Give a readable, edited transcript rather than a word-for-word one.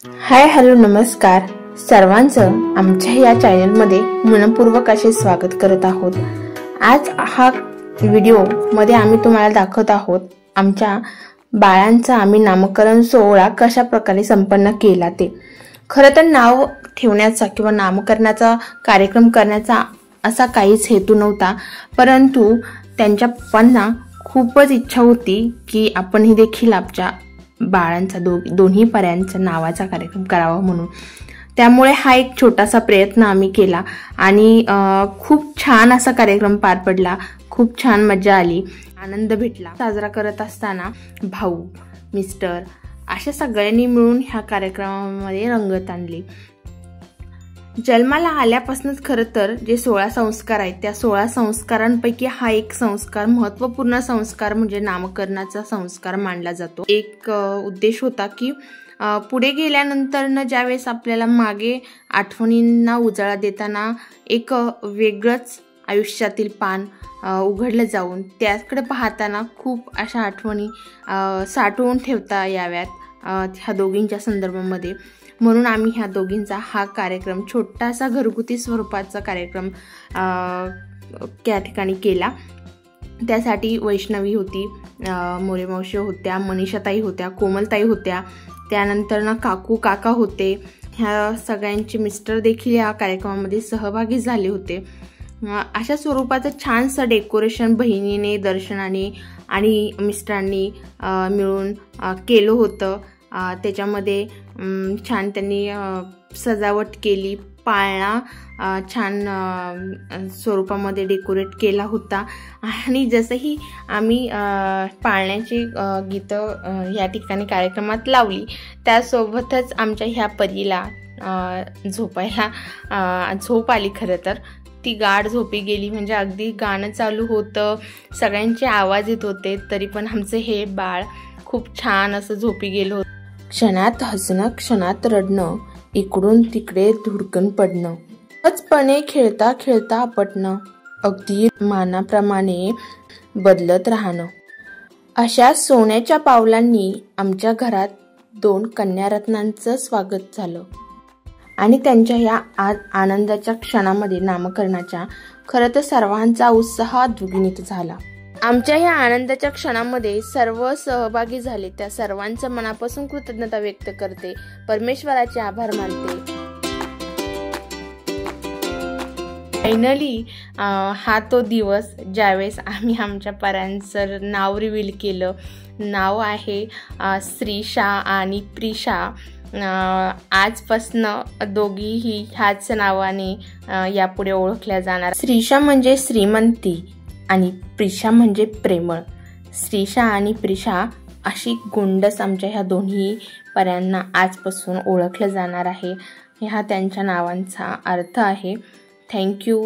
Hi hello नमस्कार सर्वांचं आमच्या या चॅनलमध्ये मनपूर्वक असे स्वागत करत आहोत। आज हा व्हिडिओ मध्ये आम्ही तुम्हाला दाखवत आहोत आमच्या बाळांचा आम्ही नामकरण सोहळा कशा प्रकारे संपन्न केला ते। खरं तर नाव ठेवण्याचा किंवा नामकरणाचा कार्यक्रम करण्याचा असा काहीच हेतू नव्हता, परंतु त्यांच्या पप्पांना खूपच इच्छा होती की आपणही देखील आपल्या बाळांचा दोन्ही पर्यांचा नावाचा कार्यक्रम करावा म्हणून। त्यामुळे हा एक छोटासा प्रयत्न आम्ही केला आणि खूप छान असा कार्यक्रम पार पडला। खूप छान मजा आली, आनंद भेटला। साजरा करत असताना भाऊ, मिस्टर अशा सगळ्यांनी मिळून ह्या कार्यक्रमामध्ये रंगत आणली। जन्माला आल्यापासूनच खरं तर जे 16 संस्कार आहेत त्या 16 संस्कारांपैकी हा एक संस्कार, महत्त्वपूर्ण संस्कार म्हणजे नामकरणाचा संस्कार मानला जातो। एक उद्देश होता की पुढे गेल्यानंतर ज्यावेळेस आपल्याला मागे आठवणींना उजाळा देताना एक वेगळंच आयुष्यातील पान उघडलं जाऊन त्याकडे पाहताना खूप अशा आठवणी साठवून ठेवता याव्यात ह्या दोघींच्या संदर्भामध्ये। म्हणून आम्ही ह्या दोघींचा हा कार्यक्रम छोटासा घरगुती स्वरूपाचा कार्यक्रम त्या ठिकाणी केला। त्यासाठी वैष्णवी होती, मोरे मावशी होत्या, मनीषाताई होत्या, कोमलताई होत्या, त्यानंतर काकू काका होते। ह्या सगळ्यांचे मिस्टर देखील या कार्यक्रमामध्ये सहभागी झाले होते। अशा स्वरूपाचं छानसं डेकोरेशन बहिणीने, दर्शनाने आणि मिस्टरांनी मिळून केलं होतं। त्याच्यामध्ये छान त्यांनी सजावट केली, पाळणा छान स्वरूपामध्ये डेकोरेट केला होता। आणि जसंही आम्ही पाळण्याची गीतं या ठिकाणी कार्यक्रमात लावली त्यासोबतच आमच्या ह्या परीला झोपायला झोप आली। खरं तर ती गाढ झोपी गेली, म्हणजे अगदी गाणं चालू होतं, सगळ्यांचे आवाज येत होते, तरी पण आमचं हे बाळ खूप छान असं झोपी गेलं होतं। क्षणात हसणं, क्षणात रडणं, इकडून तिकडे धुडकन पडणं, सहजपणे खेळता खेळता आपटणं, अगदी मानाप्रमाणे बदलत राहणं, अशा सोन्याच्या पावलांनी आमच्या घरात 2 कन्यारत्नांचं स्वागत झालं। आणि त्यांच्या या आनंदाच्या क्षणामध्ये नामकरणाच्या खरं तर सर्वांचा उत्साह द्विगुणित झाला। आमच्या ह्या आनंदाच्या क्षणामध्ये सर्व सहभागी झाले त्या सर्वांचं मनापासून कृतज्ञता व्यक्त करते, परमेश्वराचे आभार मानते। फायनली हा तो दिवस ज्यावेळेस आम्ही आमच्या परांचं नाव रिव्हील केलं। नाव आहे श्रीशा आणि प्रिशा। आजपासनं दोघीही ह्याच नावाने यापुढे ओळखल्या जाणार। श्रीशा म्हणजे श्रीमंती आणि प्रिशा म्हणजे प्रेमळ। श्रीशा आणि प्रिशा अशी गोंडस आमच्या ह्या दोन्ही पर्यांना आजपासून ओळखलं जाणार आहे। ह्या त्यांच्या नावांचा अर्थ आहे। थँक्यू।